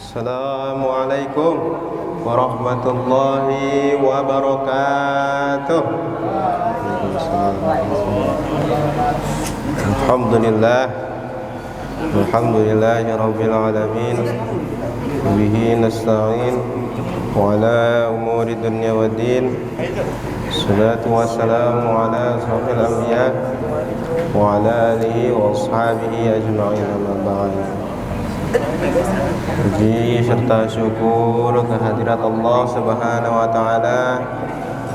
Assalamualaikum warahmatullahi wabarakatuh. Alhamdulillahi rabbil alamin. Bihi nasta'in wa ala umuri dunya waddin. Salatu wassalamu ala asrafil anbiya wa ala alihi wa ashabihi ajma'in, amma ba'd. Puji serta syukur kehadirat Allah Subhanahu wa taala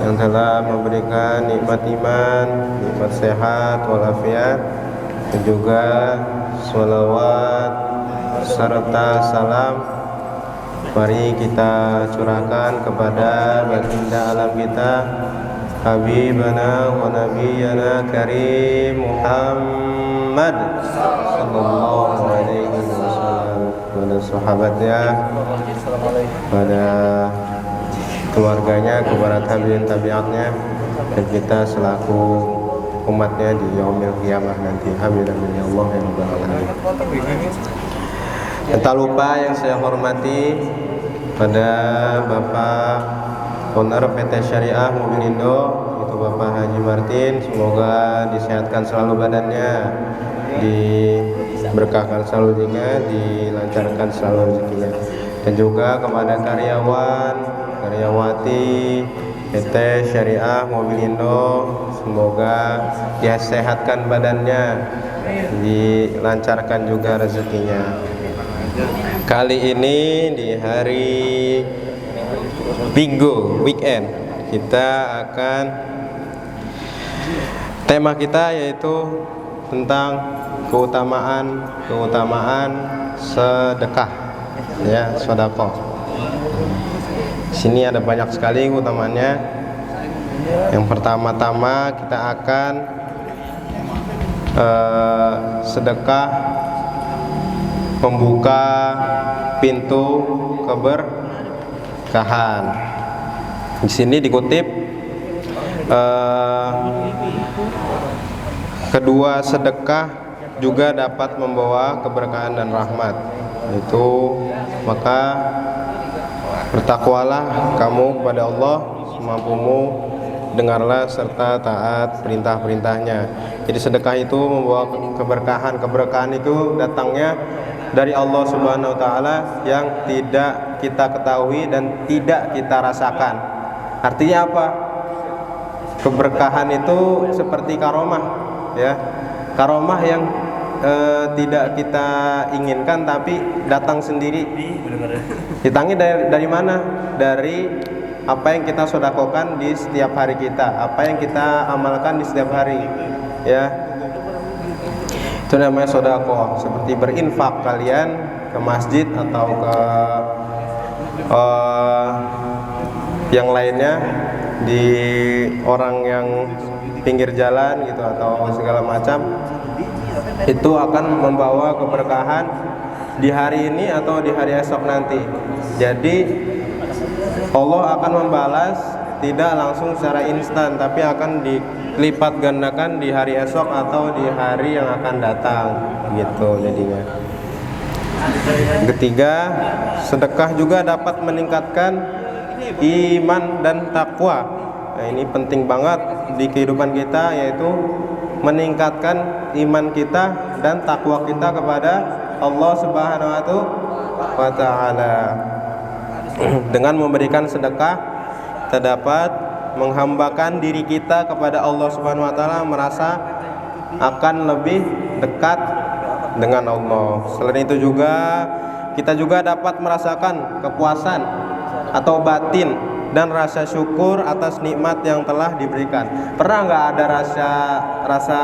yang telah memberikan nikmat iman, nikmat sehat walafiat, dan juga sholawat serta salam mari kita curahkan kepada baginda alam kita, Habibana wa Nabiyana Karim Muhammad sallallahu alaihi wasallam, pada sahabatnya, pada keluarganya, kepada tabi'in tabi'atnya, dan kita selaku umatnya di yaumil qiyamah nanti. Amin amin ya Allah ya rabbal alamin. Dan tak lupa yang saya hormati pada Bapak Owner PT Syariah Mobilindo, itu Bapak Haji Martin, semoga disehatkan selalu badannya, diberkahkan selalu rezekinya, dilancarkan selalu rezekinya. Dan juga kepada karyawan, karyawati PT Syariah Mobilindo, semoga disehatkan badannya, dilancarkan juga rezekinya. Kali ini di hari Minggu, weekend, kita akan, tema kita yaitu tentang keutamaan sedekah, ya, sedekah. Sini ada banyak sekali keutamaannya. Yang pertama-tama kita akan sedekah membuka pintu keberkahan. Di sini dikutip kedua sedekah juga dapat membawa keberkahan dan rahmat. Itu maka bertakwalah kamu kepada Allah semampumu, dengarlah serta taat perintah-perintahnya. Jadi sedekah itu membawa keberkahan. Keberkahan itu datangnya dari Allah Subhanahu wa taala yang tidak kita ketahui dan tidak kita rasakan. Artinya apa? Keberkahan itu seperti karomah, ya. Karomah yang tidak kita inginkan tapi datang sendiri. Datangnya dari mana? Dari apa yang kita sedekahkan di setiap hari kita, apa yang kita amalkan di setiap hari, ya. Itu namanya sedekah. Seperti berinfak kalian ke masjid atau ke yang lainnya, di orang yang pinggir jalan gitu atau segala macam, itu akan membawa keberkahan di hari ini atau di hari esok nanti. Jadi Allah akan membalas tidak langsung secara instan, tapi akan dilipat gandakan di hari esok atau di hari yang akan datang, gitu jadinya. Ketiga, sedekah juga dapat meningkatkan iman dan takwa. Nah, ini penting banget di kehidupan kita, yaitu meningkatkan iman kita dan takwa kita kepada Allah Subhanahu wa taala. Dengan memberikan sedekah, kita dapat menghambakan diri kita kepada Allah Subhanahu wa taala, merasa akan lebih dekat dengan Allah. Selain itu juga kita juga dapat merasakan kepuasan atau batin dan rasa syukur atas nikmat yang telah diberikan. Pernah nggak ada rasa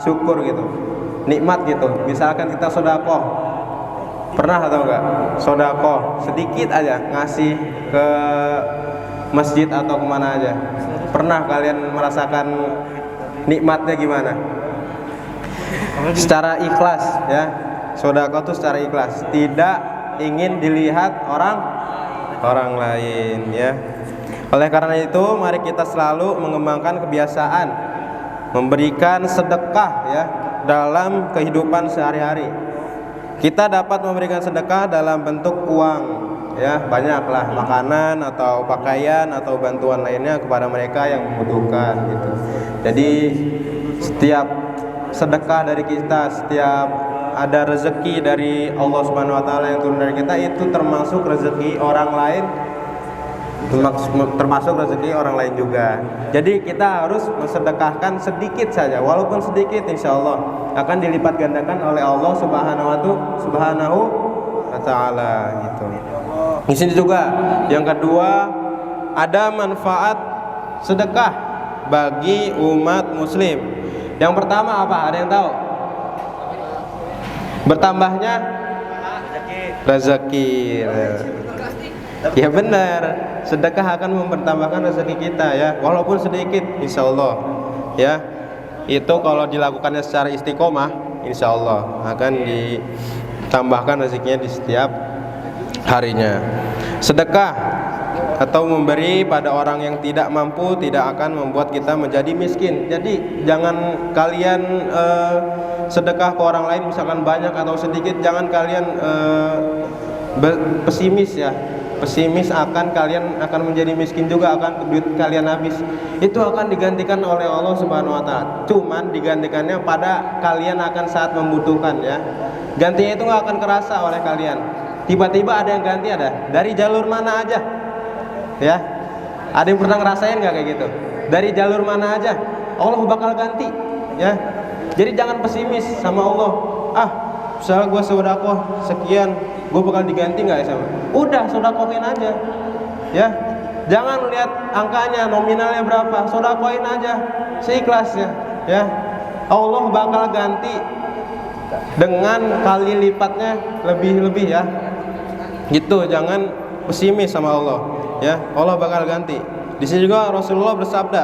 syukur gitu, nikmat gitu? Misalkan kita sedekah, pernah atau enggak? Sedekah sedikit aja, ngasih ke masjid atau kemana aja. Pernah kalian merasakan nikmatnya gimana? Secara ikhlas, ya. Sedekah itu secara ikhlas, tidak ingin dilihat orang lain, ya. Oleh karena itu, mari kita selalu mengembangkan kebiasaan memberikan sedekah, ya, dalam kehidupan sehari-hari. Kita dapat memberikan sedekah dalam bentuk uang, ya, banyaklah makanan atau pakaian atau bantuan lainnya kepada mereka yang membutuhkan gitu. Jadi setiap sedekah dari kita, setiap ada rezeki dari Allah Subhanahu wa taala yang turun dari kita, itu termasuk rezeki orang lain, termasuk rezeki orang lain juga. Jadi kita harus mensedekahkan sedikit saja, walaupun sedikit, insya Allah akan dilipat gandakan oleh Allah Subhanahu wa taala gitu. Di sini juga yang kedua, ada manfaat sedekah bagi umat muslim. Yang pertama apa? Ada yang tahu? Bertambahnya rezeki. Ya benar, sedekah akan mempertambahkan rezeki kita ya, walaupun sedikit, insya Allah ya. Itu kalau dilakukannya secara istiqomah, insya Allah akan ditambahkan rezekinya di setiap harinya. Sedekah atau memberi pada orang yang tidak mampu tidak akan membuat kita menjadi miskin. Jadi jangan kalian sedekah ke orang lain misalkan banyak atau sedikit, jangan kalian pesimis ya. Pesimis kalian akan menjadi miskin juga, akan duit kalian habis. Itu akan digantikan oleh Allah Subhanahu wa taala. Cuman digantikannya pada kalian akan saat membutuhkan ya. Gantinya itu nggak akan kerasa oleh kalian. Tiba-tiba ada yang ganti, ada dari jalur mana aja. Ya. Ada yang pernah ngerasain nggak kayak gitu? Dari jalur mana aja Allah bakal ganti ya. Jadi jangan pesimis sama Allah. Misalnya gue sedekah sekian, gue bakal diganti nggak ya sama? Udah, sedekahin aja, ya. Jangan lihat angkanya, nominalnya berapa, sedekahin aja, seikhlasnya, ya. Allah bakal ganti dengan kali lipatnya lebih ya. Gitu, jangan pesimis sama Allah, ya. Allah bakal ganti. Di sini juga Rasulullah bersabda,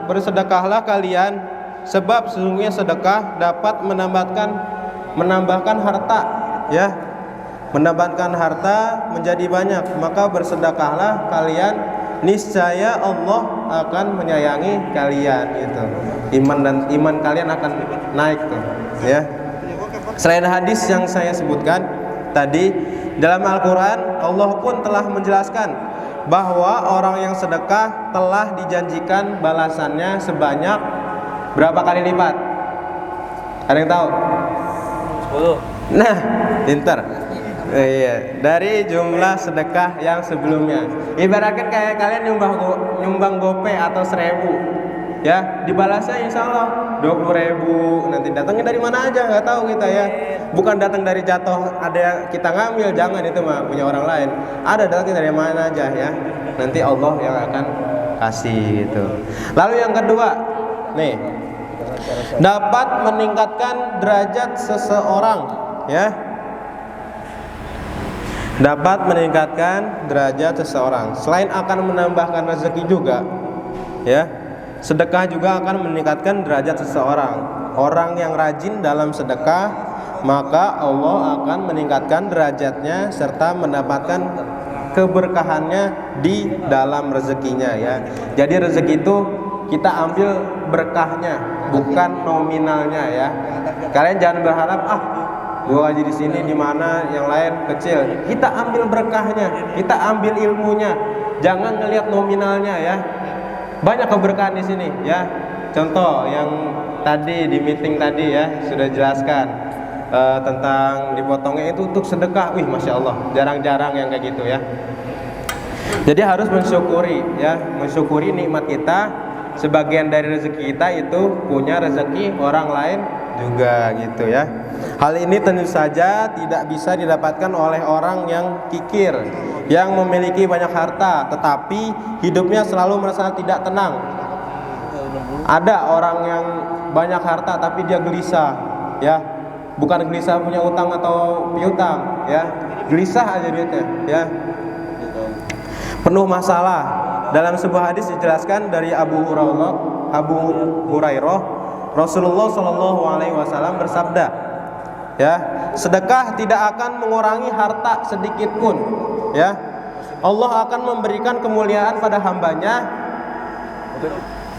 bersedekahlah kalian, sebab sesungguhnya sedekah dapat menambahkan harta ya, menambahkan harta menjadi banyak. Maka bersedekahlah kalian, niscaya Allah akan menyayangi kalian gitu. Iman kalian akan naik tuh ya. Selain hadis yang saya sebutkan tadi, dalam Al-Quran Allah pun telah menjelaskan bahwa orang yang sedekah telah dijanjikan balasannya sebanyak berapa kali lipat? Ada yang tahu? 10. Nah, pintar. Iya, dari jumlah sedekah yang sebelumnya. Ibaratkan kayak kalian nyumbang gope atau 1.000, ya, dibalasnya insya Allah 20.000. Nanti datangnya dari mana aja nggak tahu kita ya. Bukan datang dari jatuh ada kita ngambil, jangan, itu mah punya orang lain. Ada datangnya dari mana aja ya. Nanti Allah yang akan kasih gitu. Lalu yang kedua, nih, dapat meningkatkan derajat seseorang ya. Dapat meningkatkan derajat seseorang. Selain akan menambahkan rezeki juga ya, sedekah juga akan meningkatkan derajat seseorang. Orang yang rajin dalam sedekah, maka Allah akan meningkatkan derajatnya serta mendapatkan keberkahannya di dalam rezekinya ya. Jadi rezeki itu kita ambil berkahnya, bukan nominalnya ya. Kalian jangan berharap gua gaji di sini di mana yang lain kecil. Kita ambil berkahnya, kita ambil ilmunya. Jangan ngelihat nominalnya ya. Banyak keberkahan di sini ya. Contoh yang tadi di meeting tadi ya sudah jelaskan tentang dipotongnya itu untuk sedekah. Wih, masya Allah, jarang-jarang yang kayak gitu ya. Jadi harus mensyukuri ya, mensyukuri nikmat kita. Sebagian dari rezeki kita itu punya rezeki orang lain juga gitu ya. Hal ini tentu saja tidak bisa didapatkan oleh orang yang kikir, yang memiliki banyak harta tetapi hidupnya selalu merasa tidak tenang. Ada orang yang banyak harta tapi dia gelisah ya. Bukan gelisah punya utang atau piutang ya, gelisah aja duitnya ya, penuh masalah. Dalam sebuah hadis dijelaskan dari Abu Hurairah, Rasulullah Shallallahu Alaihi Wasallam bersabda, ya, sedekah tidak akan mengurangi harta sedikit pun, ya. Allah akan memberikan kemuliaan pada hambanya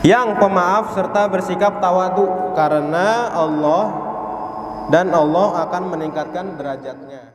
yang pemaaf serta bersikap tawadu, karena Allah dan Allah akan meningkatkan derajatnya.